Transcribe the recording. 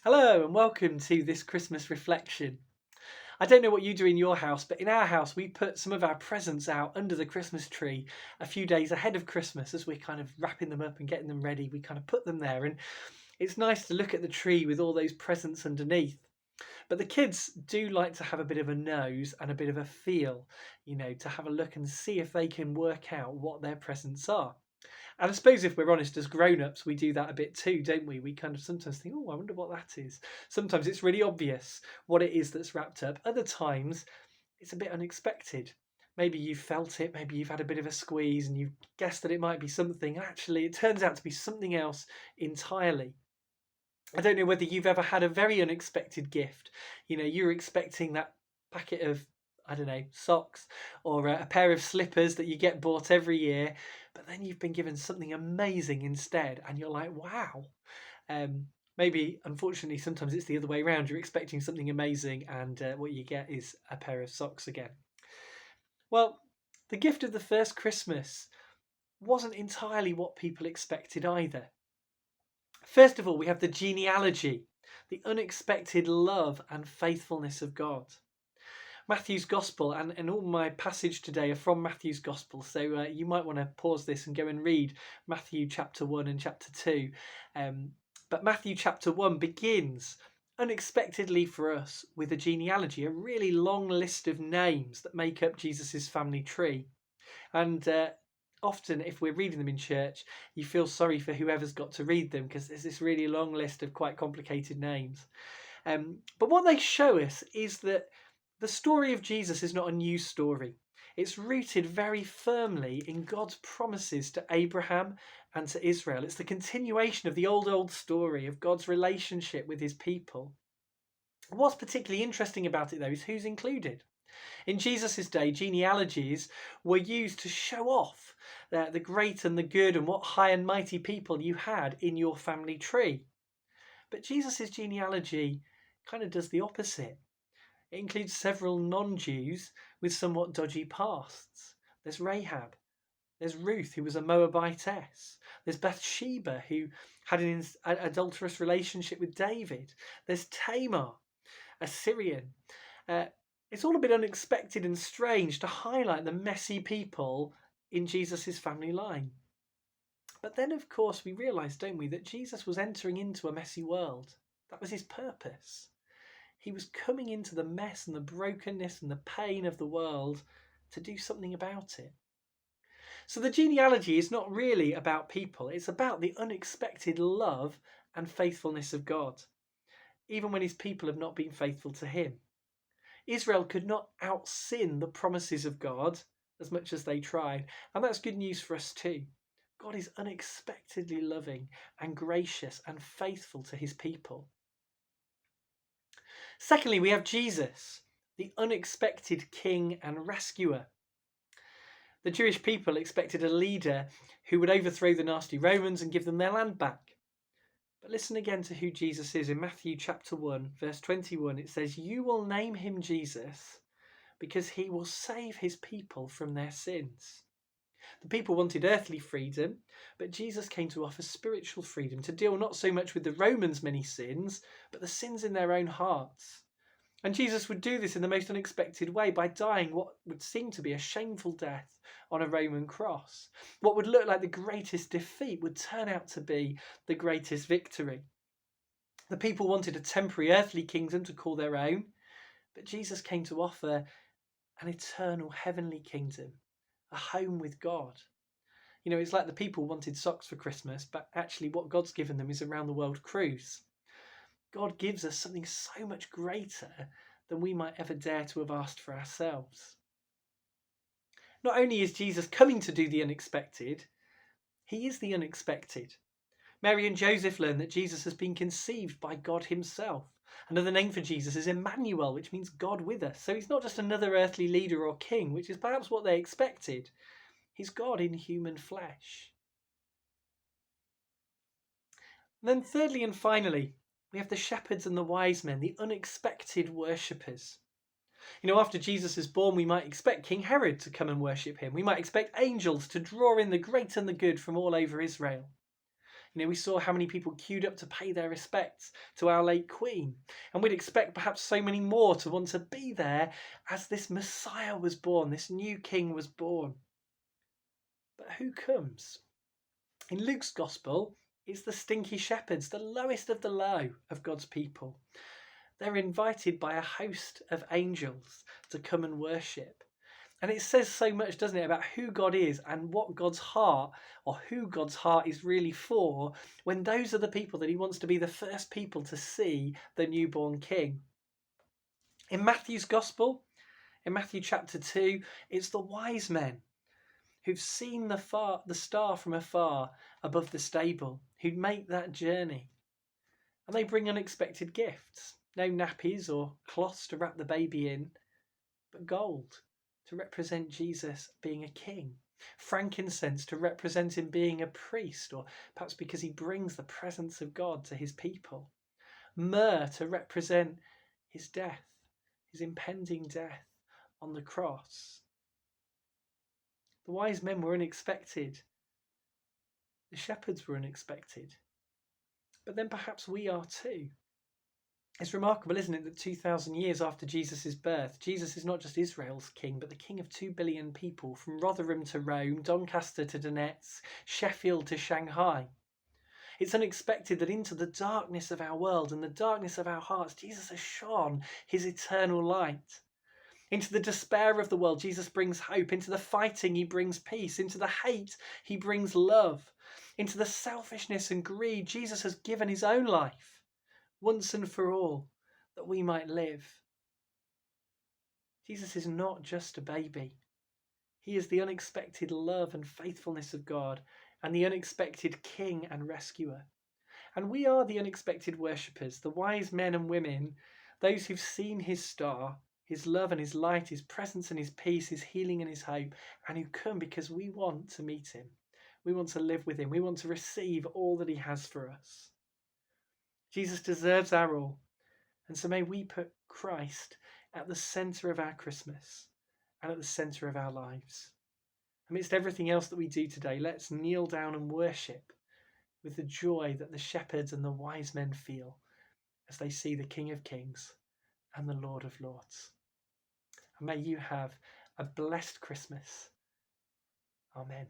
Hello and welcome to this Christmas reflection. I don't know what you do in your house, but in our house we put some of our presents out under the Christmas tree a few days ahead of Christmas as we're kind of wrapping them up and getting them ready. We kind of put them there, and it's nice to look at the tree with all those presents underneath. But the kids do like to have a bit of a nose and a bit of a feel, to have a look and see if they can work out what their presents are. And I suppose if we're honest, as grown-ups, we do that a bit too, don't we? We kind of sometimes think, oh, I wonder what that is. Sometimes it's really obvious what it is that's wrapped up. Other times, it's a bit unexpected. Maybe you've felt it, maybe you've had a bit of a squeeze and you've guessed that it might be something. Actually, it turns out to be something else entirely. I don't know whether you've ever had a very unexpected gift. You're expecting that packet of, I don't know, socks or a pair of slippers that you get bought every year, but then you've been given something amazing instead, and you're like, wow. Maybe, unfortunately, sometimes it's the other way around. You're expecting something amazing, and what you get is a pair of socks again. Well, the gift of the first Christmas wasn't entirely what people expected either. First of all, we have the genealogy, the unexpected love and faithfulness of God. Matthew's Gospel, and all my passage today are from Matthew's Gospel, so you might want to pause this and go and read Matthew chapter 1 and chapter 2. But Matthew chapter 1 begins unexpectedly for us with a genealogy, a really long list of names that make up Jesus's family tree. And often, if we're reading them in church, you feel sorry for whoever's got to read them because there's this really long list of quite complicated names. But what they show us is that the story of Jesus is not a new story. It's rooted very firmly in God's promises to Abraham and to Israel. It's the continuation of the old story of God's relationship with his people. What's particularly interesting about it, though, is who's included. In Jesus' day, genealogies were used to show off the great and the good and what high and mighty people you had in your family tree. But Jesus' genealogy kind of does the opposite. It includes several non-Jews with somewhat dodgy pasts. There's Rahab. There's Ruth, who was a Moabitess. There's Bathsheba, who had an adulterous relationship with David. There's Tamar, a Syrian. It's all a bit unexpected and strange to highlight the messy people in Jesus' family line. But then, of course, we realise, don't we, that Jesus was entering into a messy world. That was his purpose. He was coming into the mess and the brokenness and the pain of the world to do something about it. So the genealogy is not really about people. It's about the unexpected love and faithfulness of God, even when his people have not been faithful to him. Israel could not out-sin the promises of God as much as they tried, and that's good news for us too. God is unexpectedly loving and gracious and faithful to his people. Secondly, we have Jesus, the unexpected king and rescuer. The Jewish people expected a leader who would overthrow the nasty Romans and give them their land back. But listen again to who Jesus is. In Matthew chapter 1, verse 21, it says, "You will name him Jesus because he will save his people from their sins." The people wanted earthly freedom, but Jesus came to offer spiritual freedom, to deal not so much with the Romans' many sins, but the sins in their own hearts. And Jesus would do this in the most unexpected way by dying what would seem to be a shameful death on a Roman cross. What would look like the greatest defeat would turn out to be the greatest victory. The people wanted a temporary earthly kingdom to call their own, but Jesus came to offer an eternal heavenly kingdom, a home with God. It's like the people wanted socks for Christmas, but actually what God's given them is a round the world cruise. God gives us something so much greater than we might ever dare to have asked for ourselves. Not only is Jesus coming to do the unexpected, he is the unexpected. Mary and Joseph learn that Jesus has been conceived by God himself. Another name for Jesus is Emmanuel, which means God with us. So he's not just another earthly leader or king, which is perhaps what they expected. He's God in human flesh. And then thirdly and finally, we have the shepherds and the wise men, the unexpected worshippers. After Jesus is born, we might expect King Herod to come and worship him. We might expect angels to draw in the great and the good from all over Israel. We saw how many people queued up to pay their respects to our late Queen. And we'd expect perhaps so many more to want to be there as this Messiah was born, this new King was born. But who comes? In Luke's Gospel, it's the stinky shepherds, the lowest of the low of God's people. They're invited by a host of angels to come and worship. And it says so much, doesn't it, about who God is and what God's heart, or who God's heart is really for, when those are the people that he wants to be the first people to see the newborn King. In Matthew's Gospel, in Matthew chapter 2, it's the wise men who've seen the star from afar above the stable, who'd make that journey. And they bring unexpected gifts. No nappies or cloths to wrap the baby in, but gold to represent Jesus being a king, frankincense to represent him being a priest, or perhaps because he brings the presence of God to his people, myrrh to represent his death, his impending death on the cross. The wise men were unexpected. The shepherds were unexpected. But then perhaps we are too. It's remarkable, isn't it, that 2,000 years after Jesus' birth, Jesus is not just Israel's king, but the king of 2 billion people, from Rotherham to Rome, Doncaster to Donetsk, Sheffield to Shanghai. It's unexpected that into the darkness of our world and the darkness of our hearts, Jesus has shone his eternal light. Into the despair of the world, Jesus brings hope. Into the fighting, he brings peace. Into the hate, he brings love. Into the selfishness and greed, Jesus has given his own life, once and for all, that we might live. Jesus is not just a baby. He is the unexpected love and faithfulness of God, and the unexpected King and rescuer. And we are the unexpected worshippers, the wise men and women, those who've seen his star, his love and his light, his presence and his peace, his healing and his hope, and who come because we want to meet him. We want to live with him. We want to receive all that he has for us. Jesus deserves our all. And so may we put Christ at the centre of our Christmas and at the centre of our lives. Amidst everything else that we do today, let's kneel down and worship with the joy that the shepherds and the wise men feel as they see the King of Kings and the Lord of Lords. And may you have a blessed Christmas. Amen.